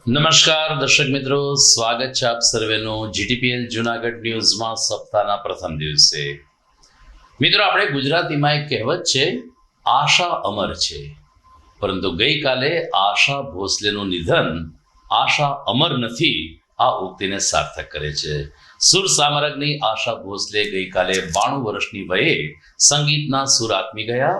નમસ્કાર દર્શક મિત્રો, સ્વાગત છે આપ સર્વેનું જીટીપીએલ જુનાગઢ ન્યૂઝમાં સપ્તાહના પ્રથમ દિવસે. મિત્રો, આપણે ગુજરાતીમાં એક કહેવત છે, આશા અમર છે. પરંતુ ગઈકાલે આશા ભોસલેનું નિધન આશા અમર નથી આ ઉક્તિને સાર્થક કરે છે. સુર સામ્રાજ્ઞી આશા ભોસલે ગઈકાલે 92 વર્ષની વયે સંગીતના સુર આત્મી ગયા.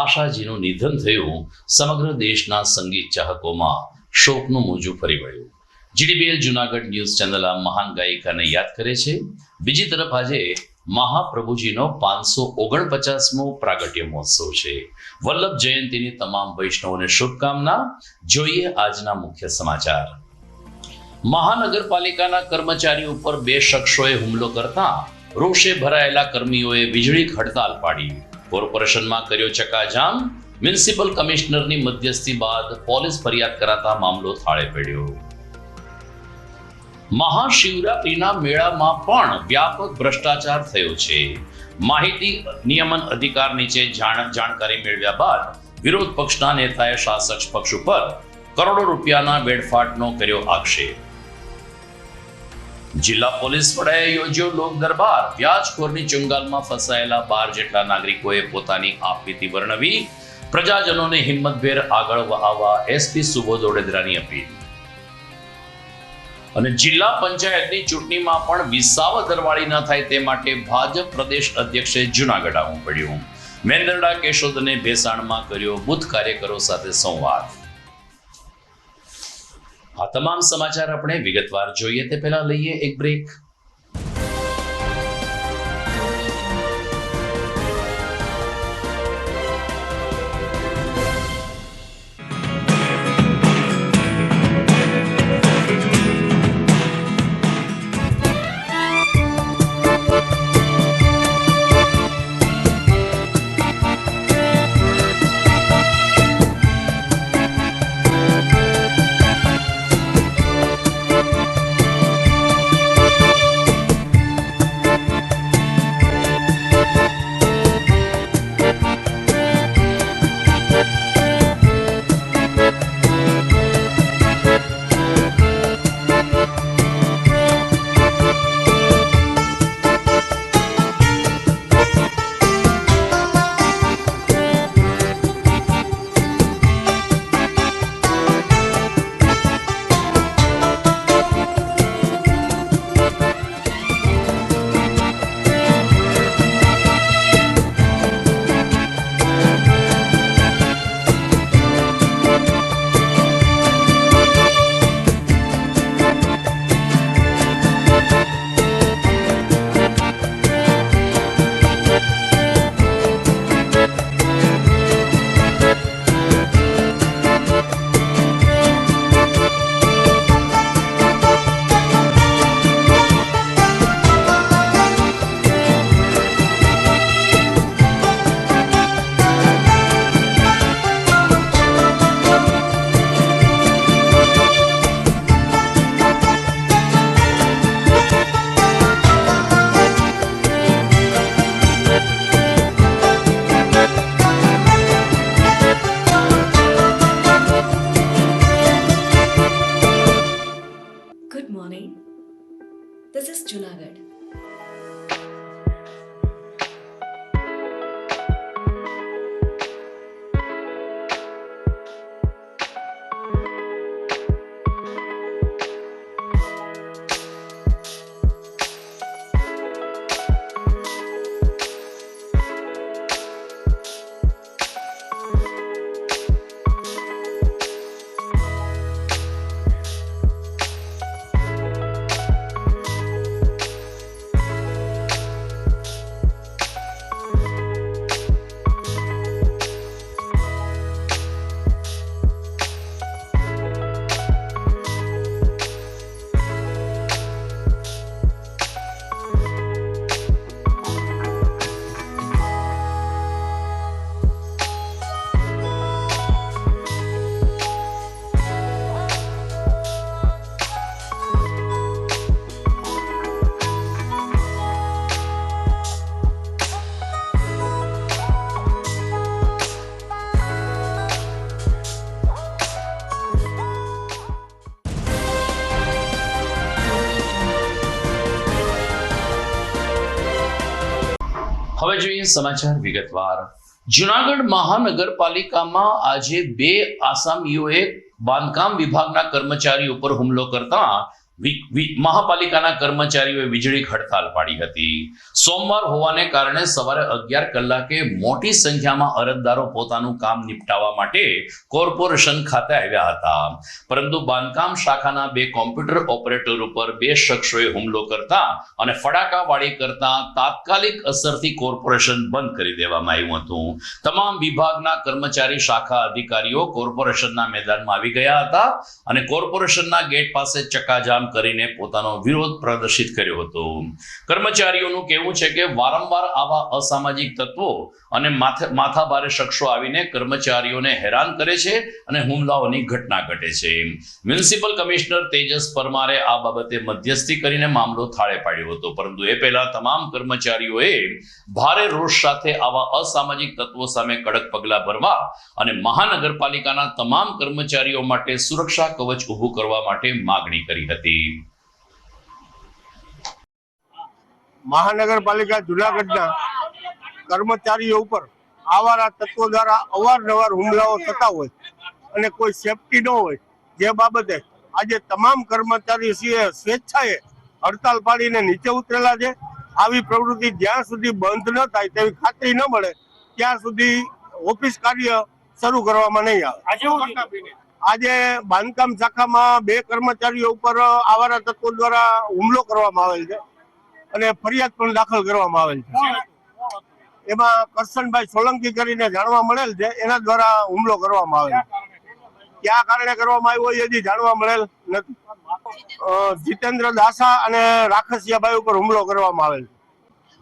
આશાજીનું નિધન થયું. સમગ્ર દેશના સંગીત ચાહકોમાં શોકનું મોજું ફરી વળ્યું. જીટીપીએલ જુનાગઢ ન્યૂઝ ચેનલ આ મહાન ગાયિકાને યાદ કરે છે. બીજી તરફ આજે મહાપ્રભુજીનો 549મો પ્રાગટ્ય મહોત્સવ છે. વલ્લભ જયંતીની તમામ વૈષ્ણવોને શુભકામના. જોઈએ આજના મુખ્ય સમાચાર. મહાનગરપાલિકાના કર્મચારીઓ ઉપર 2 શખ્સોએ હુમલો કરતા રોષે ભરાયેલા કર્મીઓએ વીજળી હડતાલ પાડી. કોર્પોરેશનમાં કર્યો ચક્કાજામ. મ્યુનિસિપલ કમિશનરની મધ્યસ્થી બાદ પોલીસ ફરિયાદ કરાતા મામલો થાળે પડ્યો. મહાશિવરાત્રીના મેળામાં પણ વ્યાપક ભ્રષ્ટાચાર થયો છે. માહિતી નિયમન અધિકાર નીચે જાણકારી મેળવ્યા બાદ વિરોધ પક્ષના નેતાએ શાસક પક્ષ ઉપર કરોડો રૂપિયાના વેડફાટનો કર્યો આક્ષેપ. જિલ્લા પોલીસ વડાએ યોજ્યો લોક દરબાર. વ્યાજખોરની ચુંગાલમાં ફસાયેલા 12 જેટલા નાગરિકોએ પોતાની આપવીતી વર્ણવી. પ્રજાજનોને હિંમતભેર આગળ આવવા એસપી સુબોધ ઓડેદરાની અપીલ. અને જિલ્લા પંચાયતની ચૂંટણીમાં પણ વિસાવદરવાળી ન થાય તે માટે ભાજપ પ્રદેશ અધ્યક્ષે જુનાગઢ આવવું પડ્યું. મેંદરડા કેશોદ અને ભેસાણમાં કર્યો બુથ કાર્યકરો સાથે સંવાદ. આ તમામ સમાચાર આપણે વિગતવાર જોઈએ તે પહેલા લઈએ એક break. Good morning. This is Junagadh. હવે જોઈએ સમાચાર વિગતવાર. જુનાગઢ મહાનગરપાલિકામાં આજે 2 આસામીઓએ બાંધકામ વિભાગના કર્મચારીઓ ઉપર હુમલો કરતા મહાપાલિકાના કર્મચારીઓએ વીજળી હડતાલ પાડી હતી. સોમવાર હોવાને કારણે સવારે 11 કલાકે મોટી સંખ્યામાં અરજદારો પોતાનું કામ નિપટાવવા માટે કોર્પોરેશન ખાતે આવ્યા હતા, પરંતુ બાંધકામ શાખાના 2 કોમ્પ્યુટર ઓપરેટર ઉપર 2 શખ્સોએ હુમલો કરતા અને ફડાકાવાળી કરતા તાત્કાલિક અસરથી કોર્પોરેશન બંધ કરી દેવામાં આવ્યું હતું. તમામ વિભાગના કર્મચારી શાખા અધિકારીઓ કોર્પોરેશનના મેદાનમાં આવી ગયા હતા અને કોર્પોરેશનના ગેટ પાસે ચક્કાજામ કરીને પોતાનો વિરોધ પ્રદર્શિત કર્યો હતો. કર્મચારીઓનું કહેવું છે કે વારંવાર આવા અસામાજિક તત્વો અને માથાભારે શખ્સો આવીને કર્મચારીઓને હેરાન કરે છે અને હુમલાઓની ઘટના ઘટે છે. મ્યુનિસિપલ કમિશનર તેજસ પરમારે આ બાબતે મધ્યસ્થી કરીને મામલો થાળે પાડ્યો હતો, પરંતુ એ પહેલા તમામ કર્મચારીઓએ ભારે રોષ સાથે આવા અસામાજિક તત્વો સામે કડક પગલાં ભરવા અને મહાનગરપાલિકાના તમામ કર્મચારીઓ માટે સુરક્ષા કવચ ઊભું કરવા માટે માગણી કરી હતી. મહાનગરપાલિકા જુનાગઢના કર્મચારીઓ ઉપર આવારા તત્વો દ્વારા અવારનવાર હુમલાઓ થતા હોય અને કોઈ સેફટી ન હોય, જે બાબતે આજે તમામ કર્મચારીઓ સ્વેચ્છાએ હડતાલ પાડીને નીચે ઉતરેલા છે. આવી પ્રવૃત્તિ જ્યાં સુધી બંધ ન થાય તેવી ખાતરી ન મળે ત્યાં સુધી ઓફિસ કાર્ય શરૂ કરવામાં નહીં આવે. આજે બાંધકામ શાખામાં 2 કર્મચારીઓ ઉપર આવારા તત્વો દ્વારા હુમલો કરવામાં આવેલ છે અને ફરિયાદ પણ દાખલ કરવામાં આવેલ છે. એમાં કરશનભાઈ સોલંકી કરીને જાણવા મળેલ છે, એના દ્વારા હુમલો કરવામાં આવેલ. કયા કારણે કરવામાં આવ્યો એ હજી જાણવા મળેલ નથી. જીતેન્દ્ર દાસા અને રાખસિયાભાઈ ઉપર હુમલો કરવામાં આવેલ.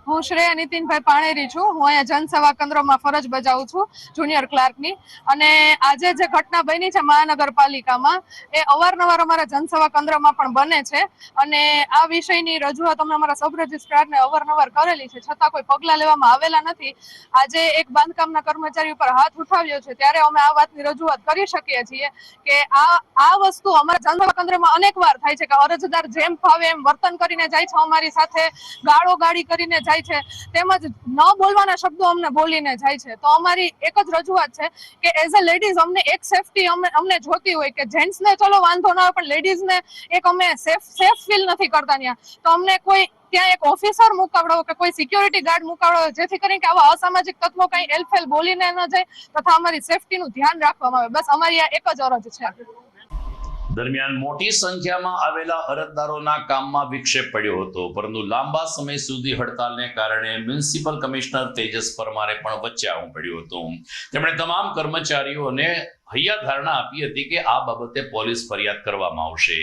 હું શ્રેયા નીતિનભાઈ પાણેરી છું. હું અહીંયા જનસેવા કેન્દ્રમાં ફરજ બજાવું છું, જુનિયર ક્લાર્કની. અને આજે જે ઘટના બની છે મહાનગરપાલિકામાં, એ અવારનવાર અમારા જનસેવા કેન્દ્રમાં પણ બને છે અને આ વિષયની રજૂઆત અમે અમારા સબ રજિસ્ટ્રારને અવારનવાર કરેલી છે, છતાં કોઈ પગલાં લેવામાં આવેલા નથી. આજે એક બાંધકામના કર્મચારી ઉપર હાથ ઉઠાવ્યો છે ત્યારે અમે આ વાતની રજૂઆત કરી શકીએ છીએ કે આ વસ્તુ અમારા જનસેવા કેન્દ્રમાં અનેક વાર થાય છે કે અરજદાર જેમ ફાવે એમ વર્તન કરીને જાય છે, અમારી સાથે ગાળો ગાળી કરીને જાય છે, તેમજ ન બોલવાના શબ્દો અમને બોલીને જાય છે. તો અમારી એક જ રજૂઆત છે કે એઝ અ લેડીઝ અમને એક સેફટી અમને જોતી હોય કે જેન્ટ્સને ચલો વાંધો ના હોય, પણ લેડીઝને એક અમે સેફ ફીલ નથી કરતા ત્યાં. તો અમને કોઈ ત્યાં એક ઓફિસર મુકાવડો કે કોઈ સિક્યોરિટી ગાર્ડ મુકાવડો, જેથી કરીને કે આવા અસામાજિક તત્વો કઈ એલફેલ બોલીને ન જાય તથા અમારી સેફટીનું ધ્યાન રાખવામાં આવે. બસ અમારી આ એક જ અરજ છે. દરમિયાન મોટી સંખ્યામાં આવેલા અરજદારોના કામમાં વિક્ષેપ પડ્યો હતો, પરંતુ લાંબા સમય સુધી હડતાલને કારણે મ્યુનિસિપલ કમિશનર તેજસ પરમારે પણ વચ્ચે આવવું પડ્યું હતું. તેમણે તમામ કર્મચારીઓને હૈયાધારણા આપી હતી કે આ બાબતે પોલીસ ફરિયાદ કરવામાં આવશે.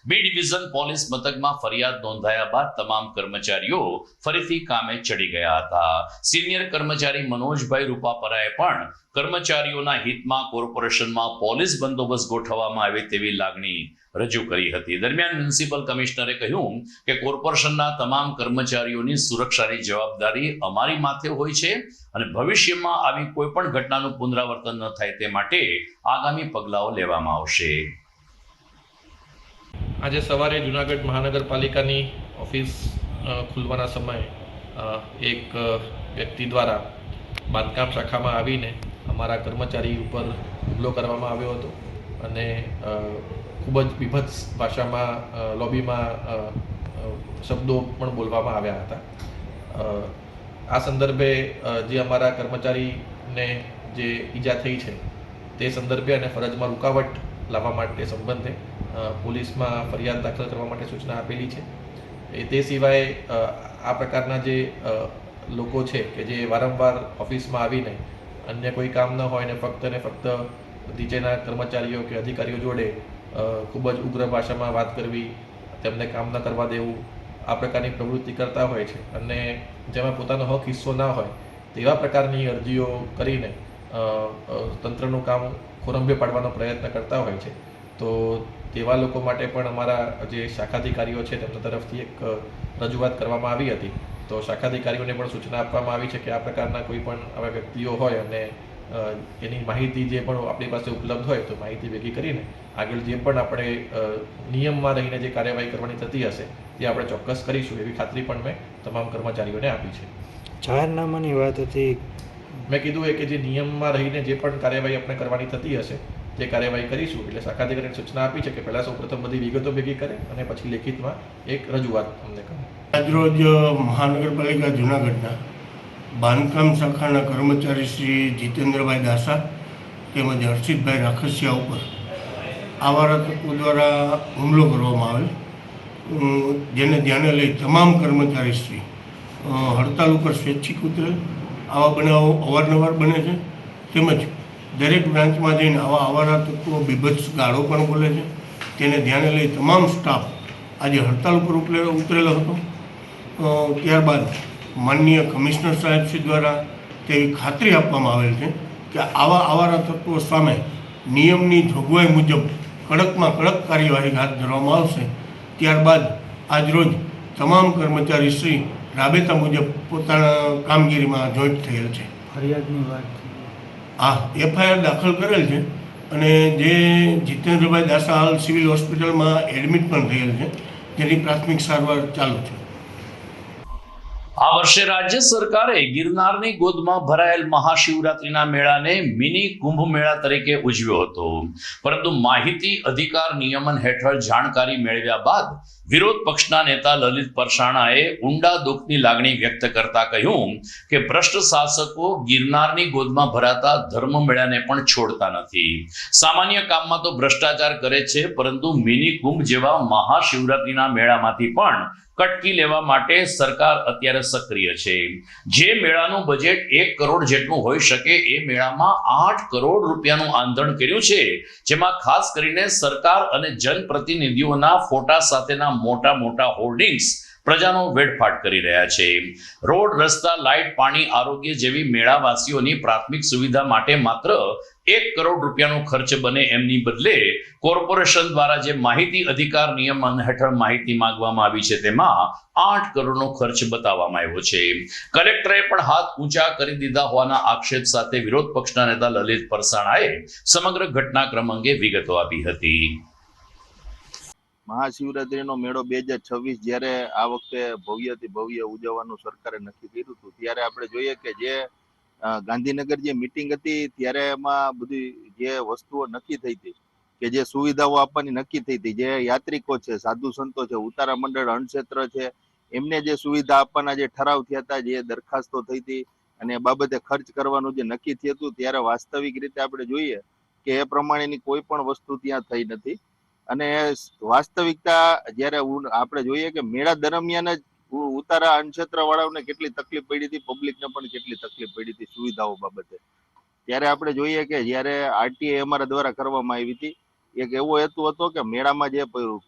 બી ડિવિઝન પોલીસ મથકમાં ફરિયાદ નોંધાયા બાદ તમામ કર્મચારીઓ ફરીથી કામે ચડી ગયા હતા. સિનિયર કર્મચારી મનોજભાઈ રૂપાપરાએ પણ કર્મચારીઓના હિતમાં કોર્પોરેશનમાં પોલીસ બંદોબસ્ત ગોઠવવામાં આવે તેવી લાગણી રજૂ કરી હતી. દરમિયાન મ્યુનિસિપલ કમિશનરે કહ્યું કે કોર્પોરેશનના તમામ કર્મચારીઓની સુરક્ષાની જવાબદારી અમારી માથે હોય છે અને ભવિષ્યમાં આવી કોઈ પણ ઘટનાનું પુનરાવર્તન ન થાય તે માટે આગામી પગલાઓ લેવામાં આવશે. આજે સવારે જુનાગઢ મહાનગરપાલિકાની ઓફિસ ખુલવાના સમયે એક વ્યક્તિ દ્વારા બાંધકામ શાખામાં આવીને અમારા કર્મચારી ઉપર હુમલો કરવામાં આવ્યો હતો અને ખૂબ જ વિભત્સ ભાષામાં લોબીમાં શબ્દો પણ બોલવામાં આવ્યા હતા. આ સંદર્ભે જે અમારા કર્મચારીને જે ઈજા થઈ છે તે સંદર્ભે અને ફરજમાં રૂકાવટ લાવવા માટે સંબંધે પોલીસમાં ફરિયાદ દાખલ કરવા માટે સૂચના આપેલી છે. તે સિવાય આ પ્રકારના જે લોકો છે કે જે વારંવાર ઓફિસમાં આવીને અન્ય કોઈ કામ ન હોય ને ફક્ત નીચેના કર્મચારીઓ કે અધિકારીઓ જોડે ખૂબ જ ઉગ્ર ભાષામાં વાત કરવી, તેમને કામ ન કરવા દેવું, આ પ્રકારની પ્રવૃત્તિ કરતા હોય છે અને જેમાં પોતાનો હક હિસ્સો ના હોય તેવા પ્રકારની અરજીઓ કરીને તંત્રનું કામ ખોરંભે પાડવાનો પ્રયત્ન કરતા હોય છે. તો તેવા લોકો માટે પણ અમારા જે શાખાધિકારીઓ છે તેમના તરફથી એક રજૂઆત કરવામાં આવી હતી. તો શાખાધિકારીઓને પણ સૂચના આપવામાં આવી છે કે આ પ્રકારના કોઈ પણ આવા વ્યક્તિઓ હોય અને એની માહિતી જે પણ આપણી પાસે ઉપલબ્ધ હોય તો માહિતી ભેગી કરીને આગળ જે પણ આપણે નિયમમાં રહીને જે કાર્યવાહી કરવાની થતી હશે તે આપણે ચોક્કસ કરીશું એવી ખાતરી પણ મેં તમામ કર્મચારીઓને આપી છે. જાહેરનામાની વાત હતી. મેં કીધું કે જે નિયમમાં રહીને જે પણ કાર્યવાહી આપણે કરવાની થતી હશે તે કાર્યવાહી કરીશું. એટલે શાખાધિકારીને સૂચના આપી છે કે પહેલાં સૌપ્રથમ બધી વિગતો ભેગી કરે અને પછી લેખિતમાં એક રજૂઆત અમને કરે. આજરોજ મહાનગરપાલિકા જૂનાગઢના બાંધકામ શાખાના કર્મચારી શ્રી જીતેન્દ્રભાઈ દાસા તેમજ હર્ષિતભાઈ રાખસિયા ઉપર આવારા તત્વો દ્વારા હુમલો કરવામાં આવેલ, જેને ધ્યાને લઈ તમામ કર્મચારીશ્રી હડતાલ ઉપર સ્વૈચ્છિક ઉતરેલ. આવા બનાવો અવારનવાર બને છે, તેમજ દરેક બ્રાન્ચમાં જઈને આવા આવારા તત્વો બીભત્સ ગાળો પણ બોલે છે. તેને ધ્યાને લઈ તમામ સ્ટાફ આજે હડતાલ ઉપર ઉતરેલો હતો. ત્યારબાદ માનનીય કમિશનર સાહેબશ્રી દ્વારા તેવી ખાતરી આપવામાં આવેલ છે કે આવા આવારા તત્વો સામે નિયમની જોગવાઈ મુજબ કડકમાં કડક કાર્યવાહી હાથ ધરવામાં આવશે. ત્યારબાદ આજરોજ તમામ કર્મચારીશ્રી રાબેતા મુજબ પોતાના કામગીરીમાં જોઈન્ટ થયેલ છે. ફરિયાદની વાત એફઆઈઆર દાખલ કરેલ છે અને જે જીતેન્દ્રભાઈ દાસા હાલ સિવિલ હોસ્પિટલમાં એડમિટ પણ થયેલ છે, જેની પ્રાથમિક સારવાર ચાલુ છે. આ વર્ષે રાજ્ય સરકારે ગિરનારની ગોદમાં ભરાયેલ મહાશિવરાત્રીના મેળાને મિની કુંભ મેળા તરીકે ઉજવ્યો હતો, પરંતુ માહિતી અધિકાર નિયમન હેઠળ જાણકારી મેળવ્યા બાદ વિરોધ પક્ષના નેતા લલિત પરસાણાએ ઊંડા દુઃખની લાગણી વ્યક્ત કરતા કહ્યું કે ભ્રષ્ટ શાસકો ગિરનારની ગોદમાં ભરાતા ધર્મ મેળાને પણ છોડતા નથી. સામાન્ય કામમાં તો ભ્રષ્ટાચાર કરે છે, પરંતુ મિની કુંભ જેવા મહાશિવરાત્રીના મેળામાંથી પણ કટકી લેવા માટે સરકાર અત્યારે સક્રિય છે. જે મેળાનું બજેટ 1 કરોડ જેટલું હોઈ શકે એ મેળામાં 8 કરોડ રૂપિયાનું આંધણ કર્યું છે, જેમાં ખાસ કરીને સરકાર અને જનપ્રતિનિધિઓના ફોટા સાથેના મોટા મોટા હોર્ડિંગ્સ પ્રજાનો વેડફાટ કરી રહ્યા છે. રોડ, રસ્તા, લાઇટ, પાણી, આરોગ્ય જેવી મેળાવાસીઓની પ્રાથમિક સુવિધા માટે માત્ર 1 કરોડ રૂપિયાનો ખર્ચ બને એમની બદલે કોર્પોરેશન દ્વારા જે માહિતી અધિકાર નિયમન હેઠળ માહિતી માંગવામાં આવી છે તેમાં 8 કરોડનો ખર્ચ બતાવવામાં આવ્યો છે. કલેક્ટરે પણ હાથ ઊંચા કરી દીધા હોવાના આક્ષેપ સાથે વિરોધ પક્ષના નેતા લલિત પરસાણાએ સમગ્ર ઘટનાક્રમ અંગે વિગતો આપી હતી. મહાશિવરાત્રીનો મેળો 2026 જ્યારે આ વખતે ભવ્યથી ભવ્ય ઉજવવાનું સરકારે નક્કી કર્યું હતું, ત્યારે આપણે જોઈએ કે જે ગાંધીનગર જે મિટિંગ હતી ત્યારે એમાં બધી જે વસ્તુઓ નક્કી થઈ હતી, કે જે સુવિધાઓ આપવાની નક્કી થઈ હતી, જે યાત્રિકો છે, સાધુ સંતો છે, ઉતારા મંડળ, અન્નક્ષેત્ર છે, એમને જે સુવિધા આપવાના જે ઠરાવ થયા હતા, જે દરખાસ્તો થઈ હતી અને એ બાબતે ખર્ચ કરવાનું જે નક્કી થયું હતું, ત્યારે વાસ્તવિક રીતે આપણે જોઈએ કે એ પ્રમાણેની કોઈ પણ વસ્તુ ત્યાં થઈ નથી. અને વાસ્તવિકતા જ્યારે આપણે જોઈએ કે મેળા દરમિયાન જ ઉતારા અન્નક્ષેત્ર વાળાઓને કેટલી તકલીફ પડી હતી, પબ્લિકને પણ કેટલી તકલીફ પડી હતી સુવિધાઓ બાબતે. ત્યારે આપણે જોઈએ કે જ્યારે આરટીઆઈ અમારા દ્વારા કરવામાં આવી હતી, એક એવો હેતુ હતો કે મેળામાં જે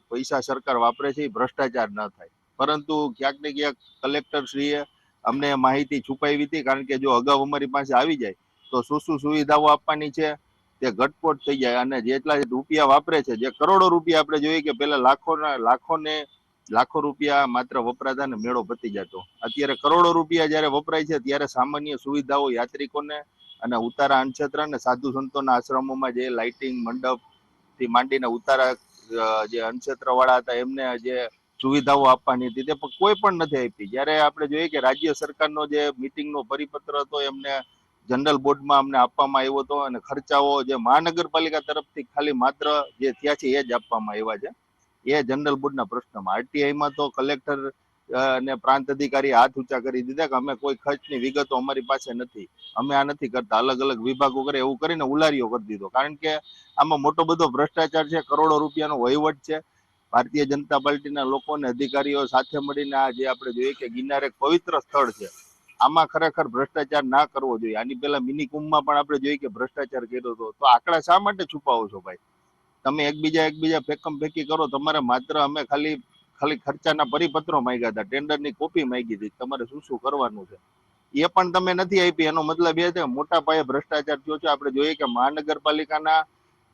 પૈસા સરકાર વાપરે છે એ ભ્રષ્ટાચાર ન થાય, પરંતુ ક્યાંક ને ક્યાંક કલેક્ટર શ્રીએ અમને માહિતી છુપાવી હતી, કારણ કે જો અગાઉ અમારી પાસે આવી જાય તો શું સુવિધાઓ આપવાની છે તે ઘટપોટ થઈ જાય, અને જેટલા રૂપિયા વાપરે છે, જે કરોડો રૂપિયા આપણે જોઈએ કે પેલા લાખો રૂપિયા માત્ર વપરાતા ને મેળો પતી જતો. અત્યારે કરોડો રૂપિયા જયારે વપરાય છે ત્યારે સામાન્ય સુવિધાઓ યાત્રિકોને અને ઉતારા અન્નક્ષેત્ર અને સાધુ સંતોના આશ્રમોમાં જે લાઇટિંગ મંડપ થી માંડીને ઉતારા જે અન્નક્ષેત્ર વાળા હતા એમને જે સુવિધાઓ આપવાની હતી તે કોઈ પણ નથી આપી. જ્યારે આપણે જોઈએ કે રાજ્ય સરકારનો જે મિટિંગનો પરિપત્ર હતો એમને જનરલ બોર્ડમાં અમને આપવામાં આવ્યો હતો, અને ખર્ચાઓ જે મહાનગરપાલિકા તરફથી ખાલી માત્ર જે થયા છે એ જ આપવામાં આવ્યા છે, એ જનરલ બોર્ડના પ્રશ્નમાં. આરટીઆઈમાં તો કલેક્ટર અને પ્રાંત અધિકારી હાથ ઊંચા કરી દીધા કે અમે કોઈ ખર્ચની વિગતો અમારી પાસે નથી, અમે આ નથી કરતા, અલગ અલગ વિભાગો કરે એવું કરીને ઉલારીઓ કરી દીધો, કારણ કે આમાં મોટો બધો ભ્રષ્ટાચાર છે, કરોડો રૂપિયાનો વહીવટ છે. ભારતીય જનતા પાર્ટીના લોકો અને અધિકારીઓ સાથે મળીને આ જે આપણે જોઈએ કે ગિરનાર એક પવિત્ર સ્થળ છે, આમાં ખરેખર ભ્રષ્ટાચાર ના કરવો જોઈએ. આની પહેલા મિની કુંભમાં પણ આપણે જોઈએ કે ભ્રષ્ટાચાર કર્યો હતો, તો આંકડા શા માટે છુપાવો છો ભાઈ? તમે એકબીજા ફેકમ ફેકી કરો. તમારે માત્ર અમે ખાલી ખર્ચાના પરિપત્રો માંગ્યા હતા, ટેન્ડરની કોપી માંગી હતી, તમારે શું કરવાનું છે એ પણ તમે નથી આપી. એનો મતલબ એ છે મોટા પાયે ભ્રષ્ટાચાર થયો છે. આપણે જોઈએ કે મહાનગરપાલિકાના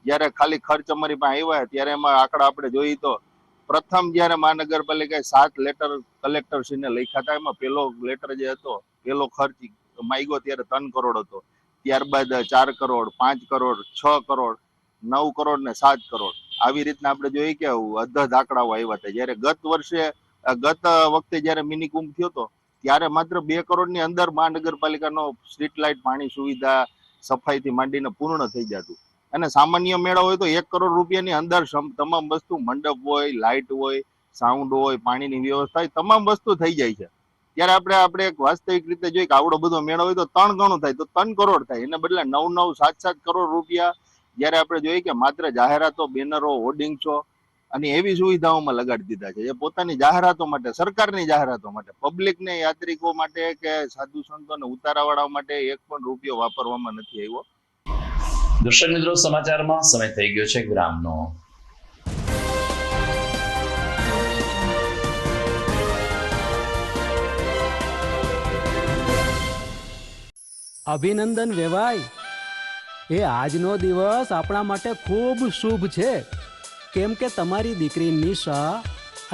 જયારે ખાલી ખર્ચ અમારી પાસે આવ્યા ત્યારે એમાં આંકડા આપણે જોઈએ તો પ્રથમ જયારે મહાનગરપાલિકાએ 7 લેટર કલેક્ટરશ્રીને લખ્યા હતા, એમાં પેલો લેટર જે હતો, પેલો ખર્ચ માંગ્યો ત્યારે 3 કરોડ હતો, ત્યારબાદ 4 કરોડ, 5 કરોડ, 6 કરોડ, 9 કરોડ ને 7 કરોડ, આવી રીતના આપણે જોઈએ કે અધધ આંકડાઓ આવ્યા હતા. જયારે ગત વખતે જયારે મિની કુંભ થયો હતો ત્યારે માત્ર 2 કરોડની અંદર મહાનગરપાલિકાનો સ્ટ્રીટ લાઇટ, પાણી સુવિધા, સફાઈથી માંડીને પૂર્ણ થઈ જતું. અને સામાન્ય મેળો હોય તો 1 કરોડ રૂપિયાની અંદર તમામ વસ્તુ, મંડપ હોય, લાઇટ હોય, સાઉન્ડ હોય, પાણીની વ્યવસ્થા હોય, તમામ વસ્તુ થઈ જાય છે. ત્યારે આપણે એક વાસ્તવિક રીતે જોઈએ કે આવડો બધો મેળો હોય તો 3 ગણું થાય, તો 3 કરોડ થાય. એને બદલે 9, 7 કરોડ રૂપિયા જ્યારે આપણે જોઈએ કે માત્ર જાહેરાતો, બેનરો, હોર્ડિંગ્સો અને એવી સુવિધાઓમાં લગાડી દીધા છે. એ પોતાની જાહેરાતો માટે, સરકારની જાહેરાતો માટે, પબ્લિકને, યાત્રિકો માટે કે સાધુ સંતો અને ઉતારાવાળાઓ માટે 1 પણ રૂપિયો વાપરવામાં નથી આવ્યો. દર્શક મિત્રો, સમાચારમાં સમય થઈ ગયો છે વિરામનો. અભિનંદન વેવાય, એ આજનો દિવસ આપણા માટે ખૂબ શુભ છે, કેમ કે તમારી દીકરી નિશા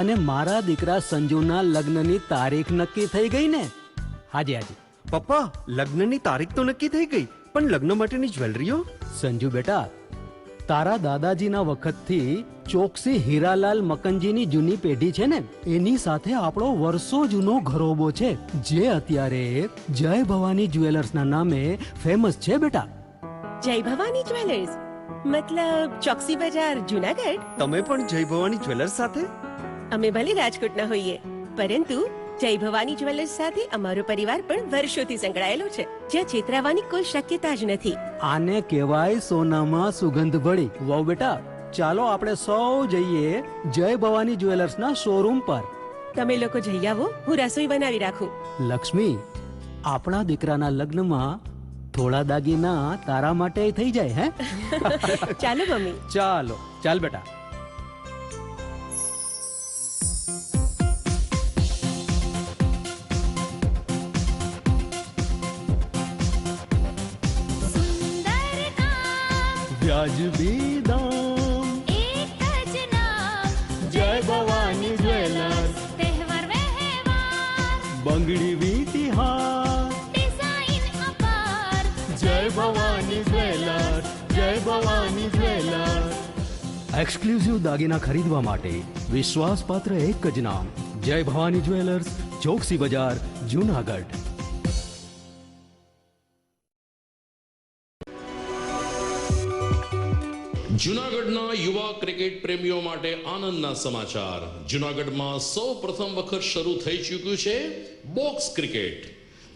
અને મારા દીકરા સંજુના લગ્નની તારીખ નક્કી થઈ ગઈ ને. હાજી હાજી પપ્પા, લગ્નની તારીખ તો નક્કી થઈ ગઈ, પણ લગ્ન માટેની જ્વેલરીઓ? સંજુ બેટા, તારા દાદાજીના વખતથી ચોકસી હીરાલાલ મકનજીની જૂની પેઢી છે ને, એની સાથે આપણો વર્ષો જૂનો ઘરોબો છે, જે અત્યારે જય ભવાની જ્વેલર્સના નામે ફેમસ છે બેટા. જય ભવાની જ્વેલર્સ મતલબ ચોકસી બજાર, જુનાગઢ? તમે પણ જય ભવાની જ્વેલર્સ સાથે? અમે ભલે રાજકોટના હોઈએ, પરંતુ જય ભવાની જ્વેલર્સ સાથે અમારો પરિવાર પણ વર્ષોથી સંકળાયેલો છે, જ્યાં છેતરાવાની કોઈ શક્યતા જ નથી. આને કહેવાય સોનામાં સુગંધ ભળી. વહુ બેટા, ચાલો આપણે સૌ જઈએ જય ભવાની જ્વેલર્સના શોરૂમ પર. તમે લોકો જઈ આવો, હું રસોઈ બનાવી રાખું. લક્ષ્મી, આપણા દીકરાના લગ્નમાં થોડા દાગીના તારા માટે થઈ જાય. હે ચાલો મમ્મી. ચાલો, ચાલ બેટા. વ્યાજબી દામ, એક જ નામ, જય ભવાની જ્વેલર્સ. તહેવાર વ્યવહાર, બંગડી વીટી હાર, ડિઝાઇન અપાર, જય ભવાની જ્વેલર્સ, જય ભવાની જ્વેલર્સ. એક્સક્લુઝિવ દાગીના ખરીદવા માટે વિશ્વાસપાત્ર એક જ નામ, જય ભવાની જ્વેલર્સ, ચોકસી બજાર, જુનાગઢ. જૂનાગઢના યુવા ક્રિકેટ પ્રેમીઓ માટે આનંદના સમાચાર. જૂનાગઢમાં સૌ પ્રથમ વખત શરૂ થઈ ચૂક્યું છે box cricket.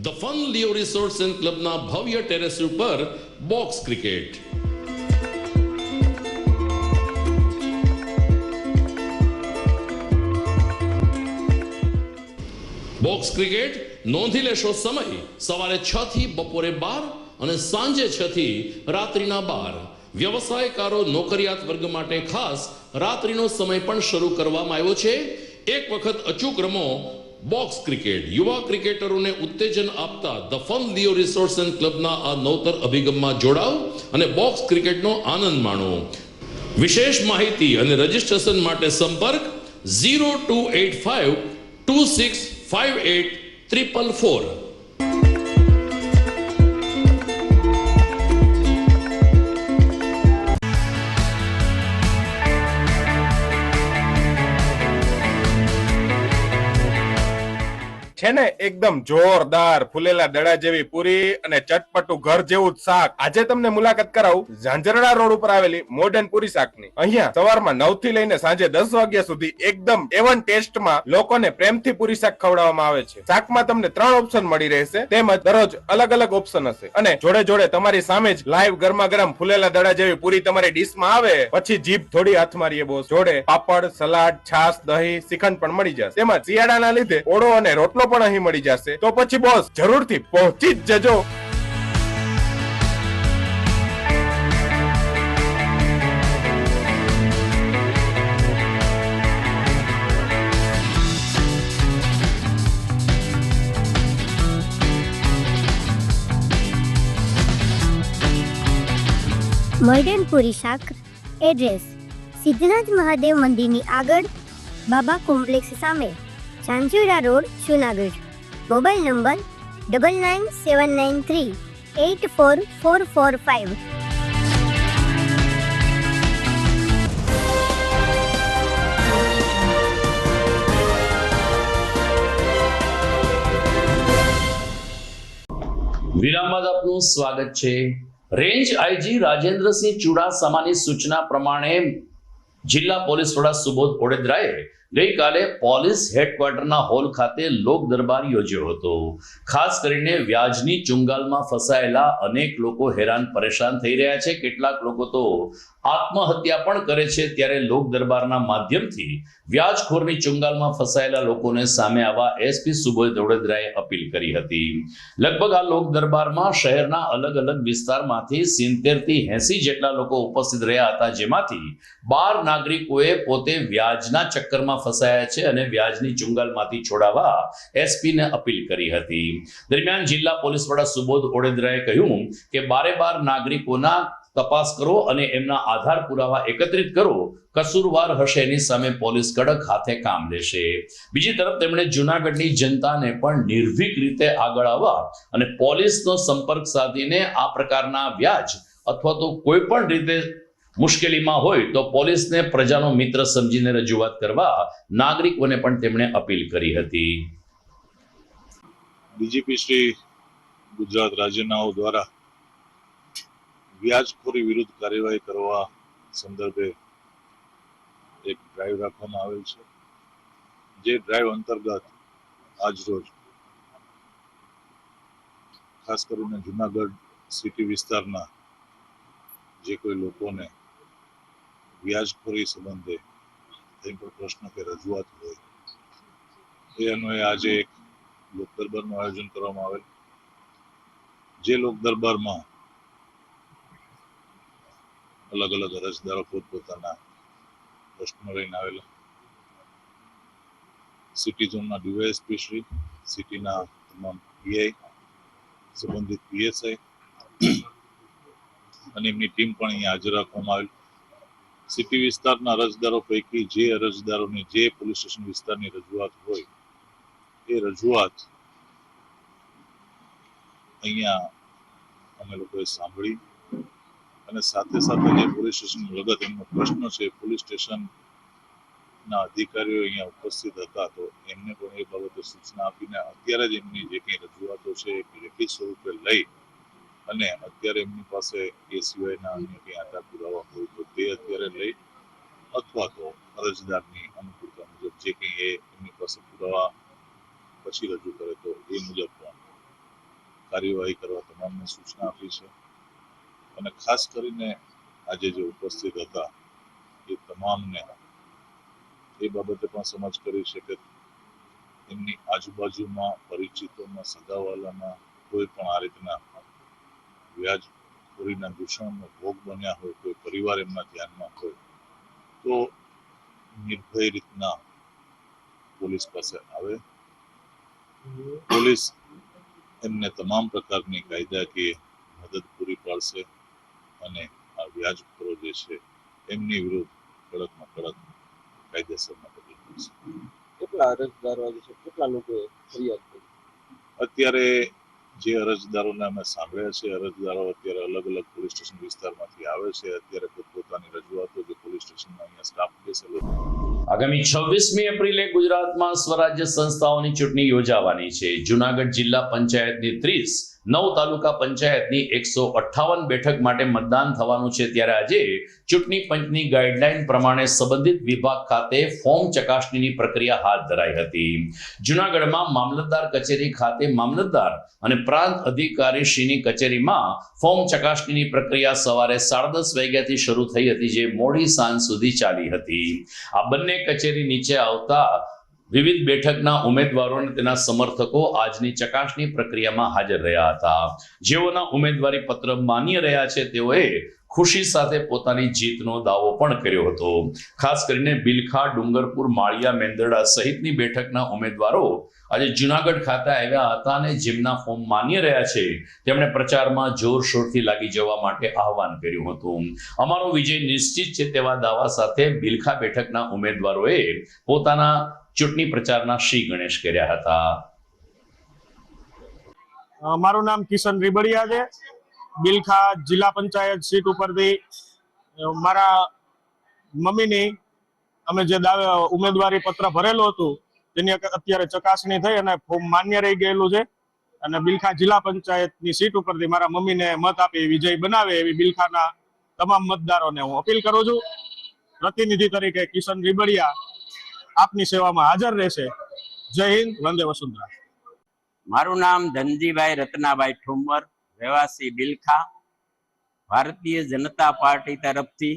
The fun Leo resorts and ક્લબના ભવ્ય ટેરેસ ઉપર બોક્સ ક્રિકેટ. બોક્સ ક્રિકેટ નોંધી લેશો સમય સવારે 6 થી બપોરે 12 અને સાંજે 6 થી રાત્રિના 12. વ્યવસાયકારો, નોકરિયાત વર્ગ માટે ખાસ રાત્રિનો સમય પણ શરૂ કરવામાં આવ્યો છે. એક વખત અચૂક રમો બોક્સ ક્રિકેટ. યુવા ક્રિકેટરોને ઉત્તેજન આપતા the fun Leo resorts and ક્લબના આ નવતર અભિગમમાં જોડાઓ અને બોક્સ ક્રિકેટનો આનંદ માણો. વિશેષ માહિતી અને રજીસ્ટ્રેશન માટે સંપર્ક 0285 2658 444. છે ને એકદમ જોરદાર ફૂલેલા દડા જેવી પૂરી અને ચટપટું ઘર જેવું જ શાક. આજે તમને મુલાકાત કરાવું ઝાંઝરડા રોડ ઉપર આવેલી મોડર્ન પૂરી શાકની. અહીંયા સવારમાં 9 થી લઈને સાંજે 10 વાગ્યા સુધી એકદમ એવન ટેસ્ટમાં લોકોને પ્રેમથી પૂરી શાક ખવડાવવામાં આવે છે. શાકમાં તમને 3 ઓપ્શન મળી રહેશે, તેમજ દરરોજ અલગ અલગ ઓપ્શન હશે, અને જોડે જોડે તમારી સામે જ લાઈવ ગરમા ગરમ ફૂલેલા દડા જેવી પૂરી તમારી ડીશમાં આવે પછી જીભ થોડી હાથ મારીએ બોસ. જોડે પાપડ, સલાડ, છાશ, દહીં, શ્રીખંડ પણ મળી જશે. તેમજ શિયાળાના લીધે ઓળો અને રોટલો પણ અહીં મળી જશે. તો પછી બોસ જરૂરથી પહોંચી જ જજો. મોડર્ન પૂરી શાક. એડ્રેસ સિદ્ધનાથ મહાદેવ મંદિરની આગળ, બાબા કોમ્પ્લેક્સ સામે, Zanzarda road, Junagadh. Mobile number 9979384445. વિરામ બાદ આપનું સ્વાગત છે. રેન્જ આઈજી રાજેન્દ્રસિંહ ચુડાસમાની સૂચના પ્રમાણે જિલ્લા પોલીસ વડા સુબોધ ઓડેદરાએ ગઈકાલે પોલીસ હેડક્વાર્ટરના હોલ ખાતે લોક દરબાર યોજ્યો હતો. ખાસ કરીને વ્યાજની ચુંગાલમાં ફસાયેલા અનેક લોકો હેરાન પરેશાન થઈ રહ્યા છે. કેટલાક લોકો તો આત્મહત્યા પણ કરે છે. ત્યારે લોક દરબારના માધ્યમથી વ્યાજખોરની ચુંગાલમાં ફસાયેલા લોકોને સામે આવવા એસપી સુબોધ ઓડેદરાએ અપીલ કરી હતી. લગભગ આ લોક દરબારમાં શહેરના અલગ અલગ વિસ્તારમાંથી 70 થી 80 જેટલા લોકો ઉપસ્થિત રહ્યા હતા, જેમાંથી 12 નાગરિકોએ પોતે વ્યાજના ચક્કરમાં ફસાયા છે અને વ્યાજની ચુંગાલમાંથી છોડાવવા એસપીને અપીલ કરી હતી. દરમિયાન જિલ્લા પોલીસ વડા સુબોધ ઓડેદરાએ કહ્યું કે 12 નાગરિકોના તપાસ કરો અને એમના આધાર પુરાવા એકત્રિત કરો. કસૂરવાર હશે એની સામે પોલીસ કડક હાથે કામ લેશે. બીજી તરફ તેમણે જૂનાગઢની જનતાને પણ નિર્ભીક રીતે આગળ આવવા અને પોલીસનો સંપર્ક સાધીને આ પ્રકારના વ્યાજ અથવા તો કોઈ પણ રીતે મુશ્કેલીમાં હોય તો પોલીસને પ્રજાનો મિત્ર સમજીને રજૂઆત કરવા નાગરિકોને પણ તેમણે અપીલ કરી હતી. ડીજીપી શ્રી ગુજરાત રાજ્યનાઓ દ્વારા વ્યાજખોરી વિરુદ્ધ કાર્યવાહી કરવા સંદર્ભે એક ડ્રાઈવ રાખવામાં આવેલ છે. જે ડ્રાઈવ અંતર્ગત આજરોજ ખાસ કરીને જુનાગઢ સિટી વિસ્તારના જે કોઈ લોકોને વ્યાજખોરી સંબંધે કંઈ પણ પ્રશ્ન કે રજૂઆત હોય એ અન્વયે આજે એક લોક દરબારનું આયોજન કરવામાં આવેલ. જે લોક દરબારમાં અલગ અલગ અરજદારો પોતપોતાના પ્રશ્નો લઈને આવેલા. સિટી ઝોનના ડીવાયએસપી શ્રી, સિટીના તમામ પીઆઈ, સંબંધિત પીએસઆઈ અને એમની ટીમ પણ અહીંયા હાજર રાખવામાં આવેલ. સિટી વિસ્તારના અરજદારો પૈકી જે અરજદારોની જે પોલીસ સ્ટેશન વિસ્તારની રજૂઆત હોય એ રજૂઆત અહીંયા અમે લોકોએ સાંભળી અને સાથે સાથે જે પોલીસ સ્ટેશન લગત એમનો પ્રશ્ન છે, પોલીસ સ્ટેશનના અધિકારીઓ અહીંયા ઉપસ્થિત હતા તો એમને પણ એ બાબતે સૂચના આપીને અત્યારે જ એમની જે કંઈ રજૂઆતો છે એ લેખિત સ્વરૂપે લઈ અને અત્યારે એમની પાસે એ સિવાયના અન્ય કંઈ આધાર પુરાવા હોય તો તે અત્યારે લઈ અથવા તો અરજદારની અનુકૂળતા મુજબ જે કંઈ એ એમની પાસે પુરાવા પછી રજૂ કરે તો એ મુજબ પણ કાર્યવાહી કરવા તમામને સૂચના આપી છે. અને ખાસ કરીને આજે જે ઉપસ્થિત હતા એ તમામને એ બાબતે પણ સમજ કરી છે કે એમની આજુબાજુમાં પરિચિતોમાં સગાવાલામાં કોઈ પણ આ રીતના વ્યાજખોરીના દૂષણનો ભોગ બન્યા હોય, કોઈ પરિવાર એમના ધ્યાનમાં હોય તો નિર્ભય રીતના પોલીસ પાસે આવે. પોલીસ એમને તમામ પ્રકારની કાયદાકીય મદદ પૂરી પાડશે અને આ વ્યાજખોરો જે છે એમની વિરુદ્ધ કડકમાં કડક કાયદેસરના પગલાં લેશે. કેટલા અરજદારો આજે છે, કેટલા લોકોએ ફરિયાદ કરી? અત્યારે જે અરજદારોને અમે સાંભળ્યા છે, અરજદારો અત્યારે અલગ અલગ પોલીસ સ્ટેશન વિસ્તારમાંથી આવે છે. અત્યારે પોતપોતાની રજૂઆતો જે પોલીસ સ્ટેશનમાં અહીંયા સ્ટાફ બેસેલો. આગામી 26મી એપ્રિલે ગુજરાતમાં સ્વરાજ્ય સંસ્થાઓની ચૂંટણી યોજાવાની છે. જૂનાગઢ જિલ્લા પંચાયતની 30, 9 તાલુકા પંચાયતની 158 બેઠક માટે મતદાન થવાનું છે. ત્યારે આજે ચૂંટણી પંચની ગાઈડલાઈન પ્રમાણે સંબંધિત વિભાગ ખાતે ફોર્મ ચકાસણીની પ્રક્રિયા હાથ ધરાઈ હતી. જૂનાગઢમાં મામલતદાર કચેરી ખાતે મામલતદાર અને પ્રાંત અધિકારીશ્રીની કચેરીમાં ફોર્મ ચકાસણીની પ્રક્રિયા સવારે 10:30 વાગ્યાથી શરૂ થઈ હતી, જે મોડી સાંજ સુધી ચાલી હતી. આ બંને કચેરી નીચે આવતા વિવિધ બેઠકના ઉમેદવારો અને તેના સમર્થકો આજની ચકાસણી પ્રક્રિયામાં હાજર રહ્યા હતા. જેઓના ઉમેદવારી પત્ર માન્ય રહ્યા છે તેઓએ ખુશી સાથે પોતાની જીતનો દાવો પણ કર્યો હતો. ખાસ કરીને બિલખા, ડુંગરપુર, માળિયા, મેંદરડા સહિતની બેઠકના ઉમેદવારો આજે જૂનાગઢ ખાતે આવ્યા હતા અને જેમના ફોર્મ માન્ય રહ્યા છે તેમણે પ્રચારમાં જોરશોરથી લાગી જવા માટે આહવાન કર્યું હતું. અમારો વિજય નિશ્ચિત છે તેવા દાવા સાથે બિલખા બેઠકના ઉમેદવારોએ પોતાના ચૂંટણી પ્રચારના શ્રી ગણેશ કર્યા હતા. મારું નામ કિશન રીબડિયા છે. બિલખા જિલ્લા પંચાયત સીટ ઉપરથી મારા મમ્મીની અમે જે ઉમેદવારી પત્ર ભરેલું હતું તેની અત્યારે ચકાસણી થઈ અને ફોર્મ માન્ય રહી ગયેલું છે. અને બિલખા જિલ્લા પંચાયતની સીટ ઉપરથી મારા મમ્મીને મત આપી વિજય બનાવે એવી બિલખાના તમામ મતદારોને હું અપીલ કરું છું. પ્રતિનિધિ તરીકે કિશન રીબડિયા આપની સેવામાં હાજર રહેશે. જય હિન્દ, વંદે વસુંધરા. મારું નામ ધનજીભાઈ રત્નાભાઈ ઠુમ્મર, રહેવાસી બિલખા. ભારતીય જનતા પાર્ટી તરફથી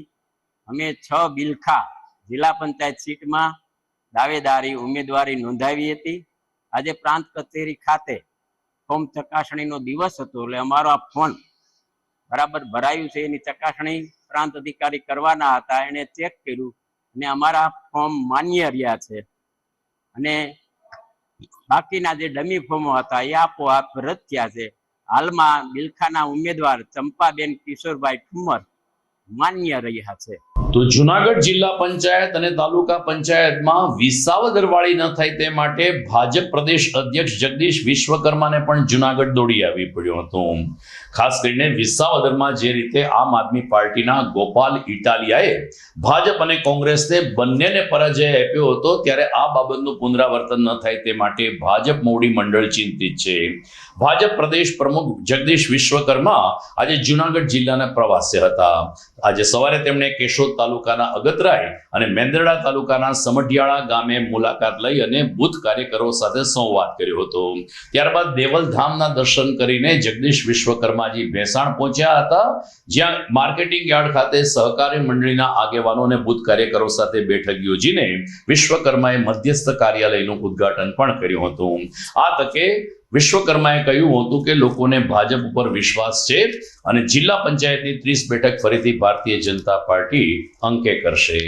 અમે 6 બિલખા જિલ્લા પંચાયત સીટમાં દાવેદારી ઉમેદવારી નોંધાવી હતી. આજે પ્રાંત કચેરી ખાતે ફોર્મ ચકાસણીનો દિવસ હતો, એટલે અમારો આ ફોર્મ બરાબર ભરાયું છે એની ચકાસણી પ્રાંત અધિકારી કરવાના હતા. એને ચેક કર્યું અને અમારા ફોર્મ માન્ય રહ્યા છે અને બાકીના જે ડમી ફોર્મો હતા એ આપોઆપ રદ થયા છે. હાલમાં બિલખાના ઉમેદવાર ચંપાબેન કિશોરભાઈ ઠુમ્મર માન્ય રહ્યા છે. તો જુનાગઢ જિલ્લા પંચાયત અને તાલુકા પંચાયતમાં વિસાવદરવાળી ન થાય તે માટે ભાજપ પ્રદેશ અધ્યક્ષ જગદીશ વિશ્વકર્માને પણ જુનાગઢ દોડી આવી પડ્યું હતું. ખાસ કરીને વિસાવદરમાં જે રીતે આમ આદમી પાર્ટીના ગોપાલ ઇટાલિયાએ ભાજપ અને કોંગ્રેસને બંનેને પરાજય આપ્યો હતો, ત્યારે આ બાબતનું પુનરાવર્તન ન થાય તે માટે ભાજપ મોવડી મંડળ ચિંતિત છે. ભાજપ પ્રદેશ પ્રમુખ જગદીશ વિશ્વકર્મા આજે જુનાગઢ જિલ્લાના પ્રવાસે હતા. આજે સવારે તેમણે કેશોદ તાલુકાના અગતરાય અને મેંદરડા તાલુકાના સમઢિયાળા ગામે મુલાકાત લઈ અને બુથ કાર્યકરો સાથે સંવાદ કર્યો હતો. ત્યારબાદ દેવલધામના દર્શન કરીને જગદીશ વિશ્વકર્માજી ભેસાણ પહોંચ્યા હતા, જ્યાં માર્કેટિંગ યાર્ડ ખાતે સહકારી મંડળીના આગેવાનો અને બુથ કાર્યકરો સાથે બેઠક યોજીને વિશ્વકર્માએ મધ્યસ્થ કાર્યાલયનું ઉદ્ઘાટન પણ કર્યું હતું. આ તકે વિશ્વકર્માએ કહ્યું હતું કે લોકોને ભાજપ ઉપર વિશ્વાસ છે અને જિલ્લા પંચાયતની 30 બેઠક ફરીથી ભારતીય જનતા પાર્ટી અંકે કરશે.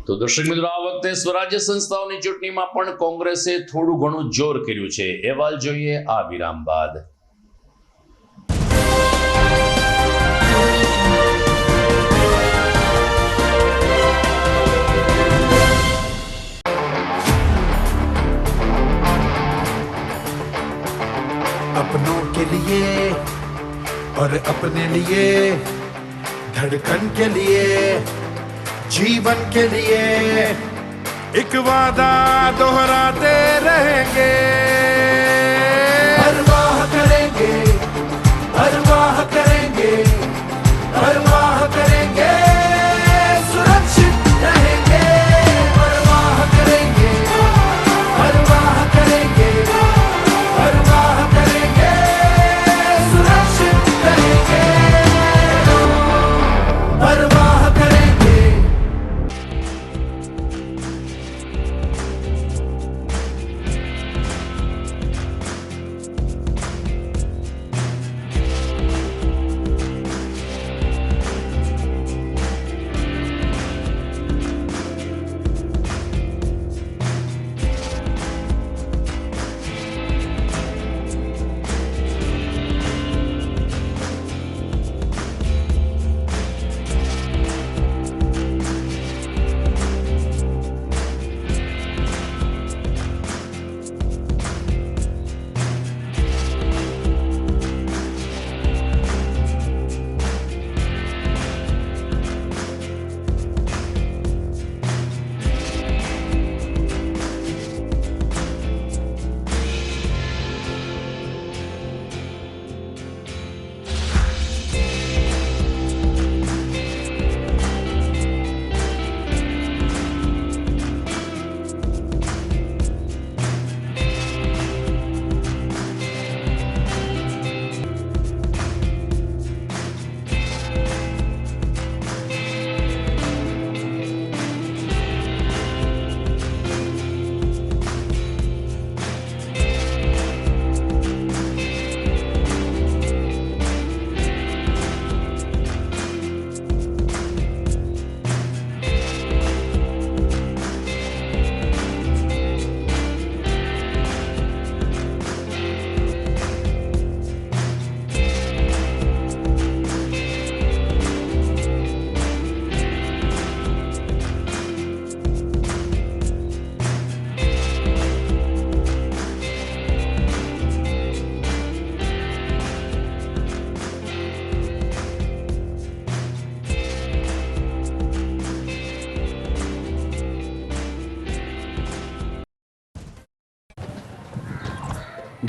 તો દર્શક મિત્રો, આ વખતે સ્વરાજ્ય સંસ્થાઓની ચૂંટણીમાં પણ કોંગ્રેસે થોડું ઘણું જોર કર્યું છે. અહેવાલ જોઈએ આ વિરામ બાદ. अपनों के लिए और अपने लिए, धड़कन के लिए, जीवन के लिए एक वादा दोहराते रहेंगे. परवाह करेंगे, परवाह करेंगे, परवाह करेंगे, सुरक्षित रहेंगे. परवाह करेंगे, परवाह करेंगे, परवाह करेंगे, सुरक्षित रहेंगे. परवाह करेंगे.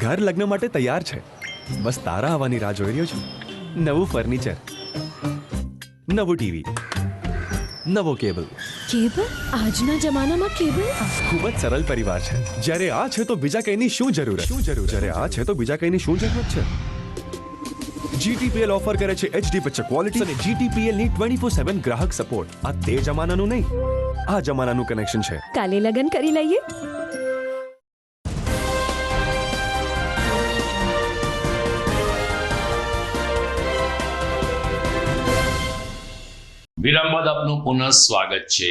ઘર લગ્ન માટે તૈયાર છે. બસ તારા આવવાની રાહ જોઈ રહ્યો છું. નવું ફર્નિચર, નવું ટીવી, નવો કેબલ. કેબલ? આજના જમાનામાં કેબલ? ખૂબ જ સરળ પરિવાર છે. જ્યારે આ છે તો બીજા કઈની શું જરૂર? જ્યારે આ છે તો બીજા કઈની શું જરૂરત છે? GTPL ઓફર કરે છે HD પિક્ચર ક્વોલિટી અને GTPL ની 24/7 ગ્રાહક સપોર્ટ. આ તે જમાનાનું નહીં, આ જમાનાનું કનેક્શન છે. કાલે લગન કરી લઈએ. વિરામ બાદ આપનું પુનઃ સ્વાગત છે.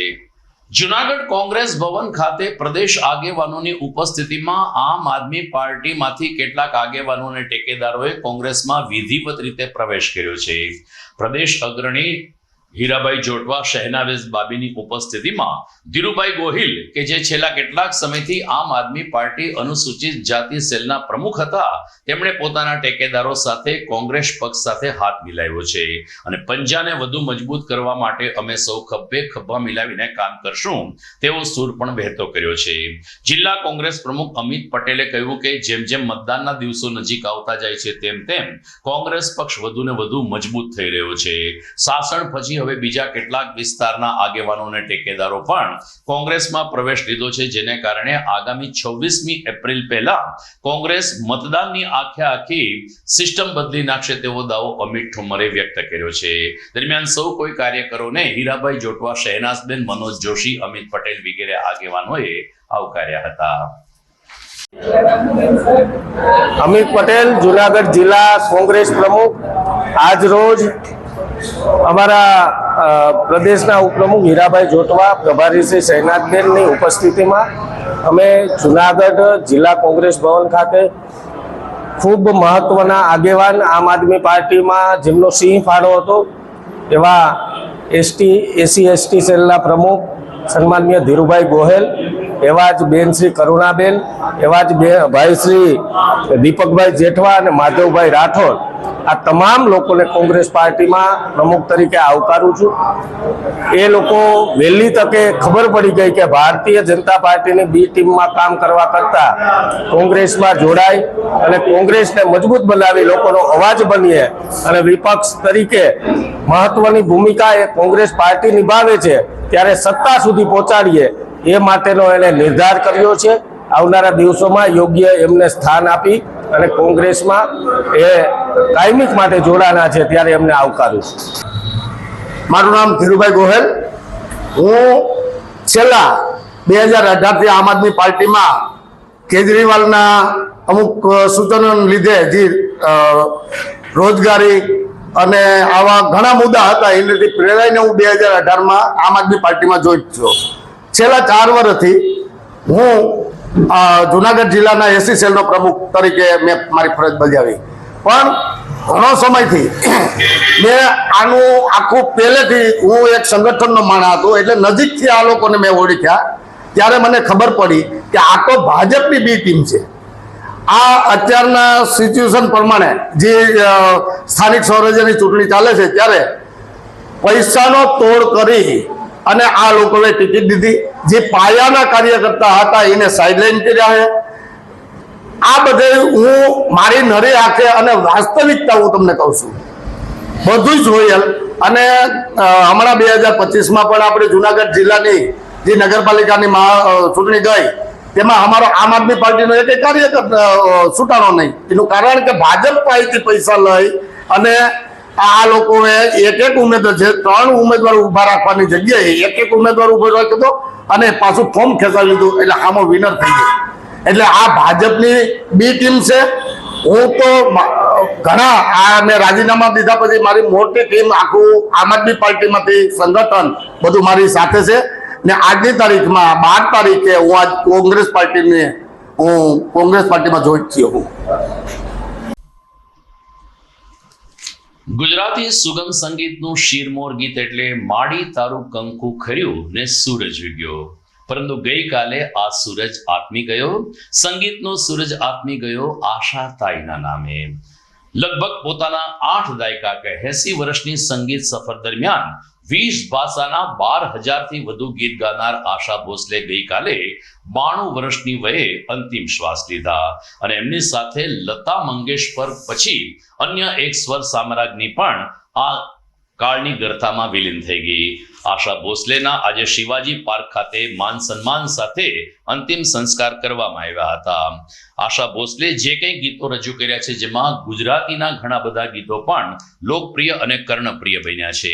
જુનાગઢ કોંગ્રેસ ભવન ખાતે પ્રદેશ આગેવાનોની ઉપસ્થિતિમાં આમ આદમી પાર્ટીમાંથી કેટલાક આગેવાનો અને ટેકેદારોએ કોંગ્રેસમાં વિધિવત રીતે પ્રવેશ કર્યો છે. પ્રદેશ અગ્રણી હીરાભાઈ જોટવા, શહેનાવેઝ બાબીની ઉપસ્થિતિમાં ધીરુભાઈ ગોહિલ કે જે છેલ્લા કેટલાક સમયથી આમ આદમી પાર્ટી અનુસૂચિત જાતિ સેલના પ્રમુખ હતા, તેમણે પોતાના ટેકેદારો સાથે કોંગ્રેસ પક્ષ સાથે હાથ મિલાવ્યો છે અને પંજાને વધુ મજબૂત કરવા માટે અમે સૌ ખભે ખભા મિલાવીને કામ કરશું તેવો સૂર પણ વહેતો કર્યો છે. જિલ્લા કોંગ્રેસ પ્રમુખ અમિત પટેલે કહ્યું કે જેમ જેમ મતદાનના દિવસો નજીક આવતા જાય છે તેમ તેમ કોંગ્રેસ પક્ષ વધુ ને વધુ મજબૂત થઈ રહ્યો છે. સાસણ પછી હવે બીજા કેટલાક વિસ્તારના આગેવાનો અને ટેકેદારો પણ કોંગ્રેસમાં પ્રવેશ લીધો છે, જેને કારણે આગામી 26મી એપ્રિલ પહેલા કોંગ્રેસ મતદાનની આખી સિસ્ટમ બદલી નાખશે તેવો દાવો અમિત ઠુમ્મરે વ્યક્ત કર્યો છે. દરમિયાન સૌ કોઈ કાર્યકરોને હીરાભાઈ જોટવા, શહેનાઝબેન, મનોજ જોશી, અમિત પટેલ વગેરે આગેવાનોએ આવકાર્યા હતા. અમિત પટેલ, જુનાગઢ જિલ્લા કોંગ્રેસ પ્રમુખ. આજ રોજ અમારા પ્રદેશના ઉપપ્રમુખ હીરાભાઈ જોટવા, પ્રભારી શ્રી શહેનાઝબેનની ઉપસ્થિતિમાં અમે જુનાગઢ જિલ્લા કોંગ્રેસ ભવન ખાતે ખૂબ મહત્વના આગેવાન, આમ આદમી પાર્ટીમાં જેમનો સિંહ ફાળો હતો એવા SC/ST સેલના પ્રમુખ સન્માનીય ધીરુભાઈ ગોહેલ, એવા જ બેન શ્રી કરુણાબેન, એવા જ ભાઈ શ્રી દીપકભાઈ જેઠવા અને માધવભાઈ રાઠોડ, આ તમામ લોકોને કોંગ્રેસ પાર્ટીમાં પ્રમુખ તરીકે આવકારું છું. એ લોકો વહેલી તકે ખબર પડી ગઈ કે ભારતીય જનતા પાર્ટીની બી ટીમમાં કામ કરવા કરતા કોંગ્રેસમાં જોડાય અને કોંગ્રેસને મજબૂત બનાવી લોકોનો અવાજ બનીએ અને વિપક્ષ તરીકે મહત્વની ભૂમિકા એ કોંગ્રેસ પાર્ટી નિભાવે છે ત્યારે સત્તા સુધી પહોંચાડીએ એ માટેનો એને નિર્ધાર કર્યો છે. આવનારા દિવસોમાં યોગ્ય એમને સ્થાન આપી અને કોંગ્રેસમાં એ કાયમિક માટે જોડાના છે ત્યારે એમને આવકારું. મારું નામ ધીરુભાઈ ગોહેલ. હું છેલ્લા 2018થી આમ આદમી પાર્ટીમાં કેજરીવાલના અમુક સૂચનોને લીધે જે રોજગારી અને આવા ઘણા મુદ્દા હતા એનાથી પ્રેરાઈને હું 2018માં આમ આદમી પાર્ટીમાં જોઈન થયો. છેલ્લા 4 વર્ષથી હું જુનાગઢ જિલ્લાના SC સેલનો પ્રમુખ તરીકે મેં મારી ફરજ બજાવી. પણ ઘણો સમયથી મેં આનું આખું પહેલેથી હું એક સંગઠનનો માણસ હતો એટલે નજીકથી આ લોકોને મેં ઓળખ્યા ત્યારે મને ખબર પડી કે આ તો ભાજપની બી ટીમ છે. આ અત્યારના સિચ્યુએશન પ્રમાણે જે સ્થાનિક સ્વરાજ્યની ચૂંટણી ચાલે છે ત્યારે પૈસાનો તોડ કરી અને આ લોકોએ ટિકિટ દીધી. જે પાયાના કાર્યકર્તા હતા એને સાઇડલાઇન કર્યા છે. આ બધે હું મારી નરી આંખે અને વાસ્તવિકતા હું તમને કહું છું બધું જ જોયેલ. અને હમણાં 2025માં પણ આપણે જુનાગઢ જિલ્લાની જે નગરપાલિકાની ચૂંટણી ગઈ તેમાં અમારો આમ આદમી પાર્ટીનો એક કાર્યકર્તા છૂટાણો નહીં. એનું કારણ કે ભાજપ પાસેથી પૈસા લઈ અને આ લોકોએ એક ઉમેદવાર છે 3 ઉમેદવાર ઉભા રાખવાની જગ્યાએ એક ઉમેદવાર ઉભો રાખ્યો અને પાછું ફોર્મ ખેંચાવી લીધું એટલે આમાં વિનર થઈ ગયો. એટલે આ ભાજપની બી ટીમ છે. હું તો ઘણા આ મેં રાજીનામા દીધા પછી મારી મોટી ટીમ આખું આમ આદમી પાર્ટીમાંથી સંગઠન બધું મારી સાથે છે ને આજની તારીખમાં 12 તારીખે હું આજ કોંગ્રેસ પાર્ટીમાં જોઈન થયો હું. ગુજરાતી સુગમ સંગીતનું શિરમોર ગીત એટલે માડી તારું કંકુ ખર્યું ને સૂરજ ઉગ્યો. પરંતુ ગઈકાલે આ સૂરજ આથમી ગયો, સંગીતનો સૂરજ આથમી ગયો આશા તાઈના નામે. લગભગ પોતાના 8 દાયકા કે 80 વર્ષની સંગીત સફર દરમિયાન 20 ભાષાના 12,000થી વધુ ગીત ગાનાર આશા ભોસલે ગઈકાલે 92 વર્ષની વયે અંતિમ શ્વાસ લીધા અને એમની સાથે લતા મંગેશકર પછી અન્ય એક સ્વર સામ્રાજ્ઞી પણ આ કાળની ગરથામાં વિલીન થઈ ગઈ. આશા ભોસલેના આજે શિવાજી પાર્ક ખાતે માન સન્માન સાથે અંતિમ સંસ્કાર કરવામાં આવ્યા હતા. આશા ભોસલે જે કંઈ ગીતો રજૂ કર્યા છે જેમાં ગુજરાતીના ઘણા બધા ગીતો પણ લોકપ્રિય અને કર્ણપ્રિય બન્યા છે.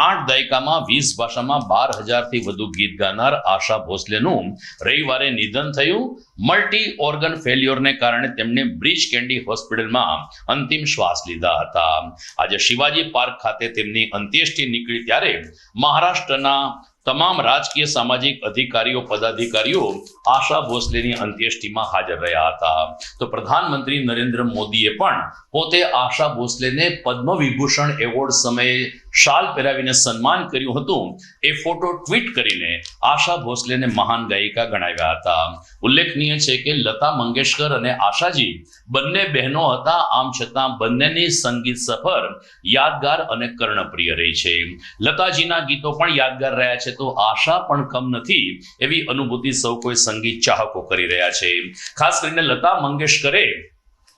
8 દાયકામાં 20 ભાષામાં 12,000થી વધુ ગીત ગાનાર આશા ભોસલેનું રવિવારે નિધન થયું. મલ્ટી ઓર્ગન ફેલ્યોરને કારણે તેમણે બ્રિજ કેન્ડી હોસ્પિટલમાં અંતિમ શ્વાસ લીધા હતા. આજે શિવાજી પાર્ક ખાતે તેમની અંત્યેષ્ટિ નીકળી ત્યારે મહારાષ્ટ્રના તમામ રાજકીય સામાજિક અધિકારીઓ પદાધિકારીઓ આશા ભોસલેની અંત્યેષ્ટિમાં હાજર રહ્યા હતા. તો પ્રધાનમંત્રી નરેન્દ્ર મોદીએ પણ પોતે આશા ભોસલેને પદ્મ વિભૂષણ એવોર્ડ સમયે શાલ પહેરાવીને સન્માન કર્યું હતું. એ ફોટો ટ્વીટ કરીને આશા ભોસલેને મહાન ગાયિકા ગણાવ્યા હતા. ઉલ્લેખનીય છે કે લતા મંગેશકર અને આશાજી બંને બહેનો હતા, આમ છતાં બંનેની સંગીત સફર યાદગાર અને કર્ણપ્રિય રહી છે. લતાજીના ગીતો પણ યાદગાર રહ્યા છે તો આશા પણ કમ નથી એવી અનુભૂતિ સૌ કોઈ સંગીત ચાહકો કરી રહ્યા છે. ખાસ કરીને લતા મંગેશકરે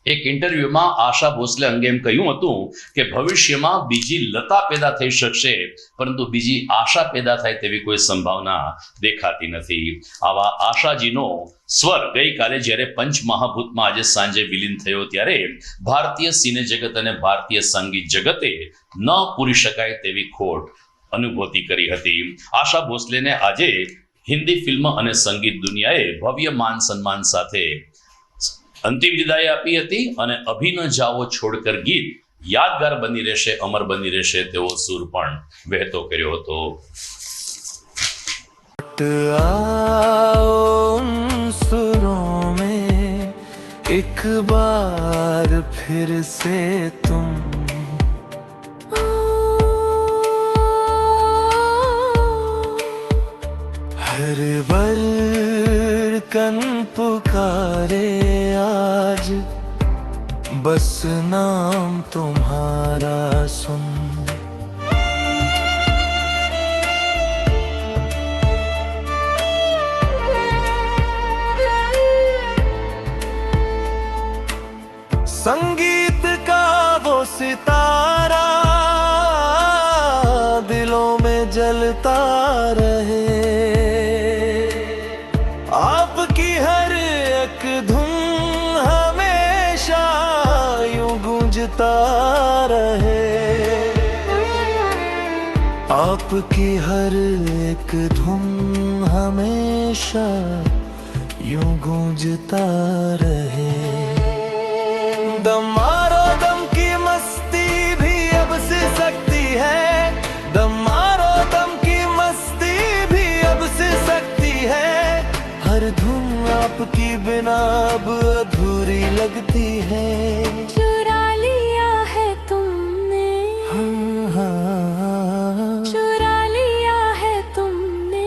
એક ઇન્ટરવ્યુમાં આશા ભોસલે અંગે એમ કહ્યું હતું કે ભવિષ્યમાં બીજી લતા પેદા થઈ શકશે પરંતુ બીજી આશા પેદા થાય તેવી કોઈ સંભાવના દેખાતી નથી. આવા આશાજીનો સ્વર ગઈકાલે જ્યારે પંચમહાભૂતમાં આજે સાંજે વિલીન થયો ત્યારે ભારતીય સિને જગત અને ભારતીય સંગીત જગતે ન પૂરી શકાય તેવી ખોટ અનુભૂતિ કરી હતી. આશા ભોસલેને આજે હિન્દી ફિલ્મ અને સંગીત દુનિયાએ ભવ્ય માન સન્માન સાથે અંતિમ વિદાય આપી હતી અને અભી ન જાઓ છોડકર ગીત યાદગાર બની રહેશે, અમર બની રહેશે તેવો સૂર પણ વહેતો કર્યો હતો. सुरों में एक बार फिर से तुम हर बरकन पुकारे आज बस नाम तुम्हारा सुन संगीत का वो सितारा दिलों में जलता रहे आपकी हर एक धुन हमेशा यूं गूंजता रहे आपकी हर एक धुन हमेशा यूं गूंजता रहे दम मारो दम की मस्ती भी अब से सकती है दम मारो दम की मस्ती भी अब से सकती है हर धुन आपकी बिना अब अधूरी लगती है चुरा लिया है तुमने चुरा लिया है तुमने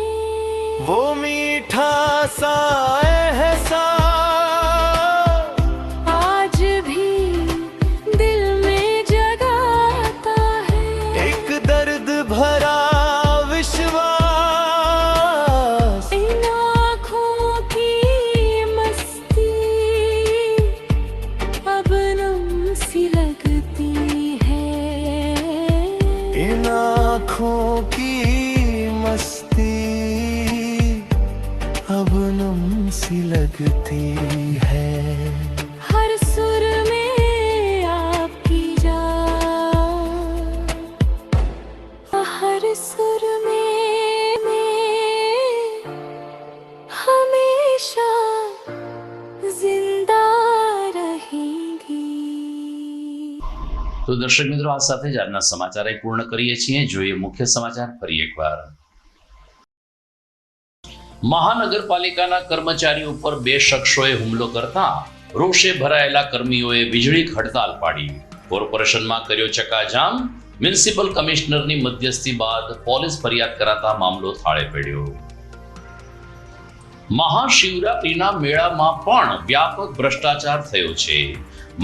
वो मीठा सा एहसास लगती है हर सुर में आपकी जान हर सुर में हमेशा जिंदा रहेगी. તો દર્શક મિત્રો, આ સાથે જ આજના સમાચાર પૂર્ણ કરીએ છીએ. જોઈએ મુખ્ય સમાચાર ફરી એકવાર. મહાનગરપાલિકાના કર્મચારીઓ ઉપર 2 શખ્સોએ હુમલો કરતા રોષે ભરાયેલા કર્મીઓએ વીજળી હડતાલ પાડી. કોર્પોરેશનમાં કર્યો ચક્કાજામ. મ્યુનિસિપલ કમિશનરની મધ્યસ્થી બાદ પોલીસ ફરિયાદ કરાતા મામલો થાળે પડ્યો. મહાશિવરાત્રીના મેળામાં પણ વ્યાપક ભ્રષ્ટાચાર થયો છે.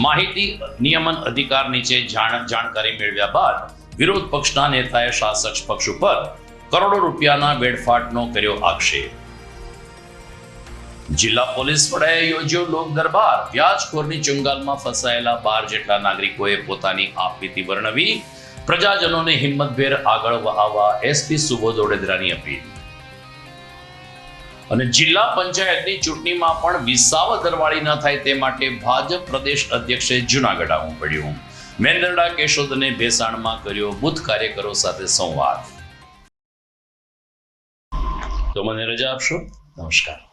માહિતી નિયમન અધિકાર નીચે જાણકારી મેળવ્યા બાદ વિરોધ પક્ષના નેતાએ શાસક પક્ષ ઉપર કરોડો રૂપિયાના વેડફાટનો કર્યો આક્ષેપ. જિલ્લા પોલીસ વડાએ યોજ્યો લોક દરબાર. વ્યાજખોરની ચુંગાલમાં ફસાયેલા 12 જેટલા નાગરિકોએ પોતાની આપવીતી વર્ણવી. પ્રજાજનોને હિંમતભેર આગળ આવવા એસપી સુબોધ ઓડેદરાની અપીલ. અને જિલ્લા પંચાયતની ચૂંટણીમાં પણ વિસાવદરવાળી ન થાય તે માટે ભાજપ પ્રદેશ અધ્યક્ષે જૂનાગઢ આવવું પડ્યું. મેંદરડા, કેશોદ અને ભેસાણમાં કર્યો બુથ કાર્યકરો સાથે સંવાદ. તો મને રજા આપશો. નમસ્કાર.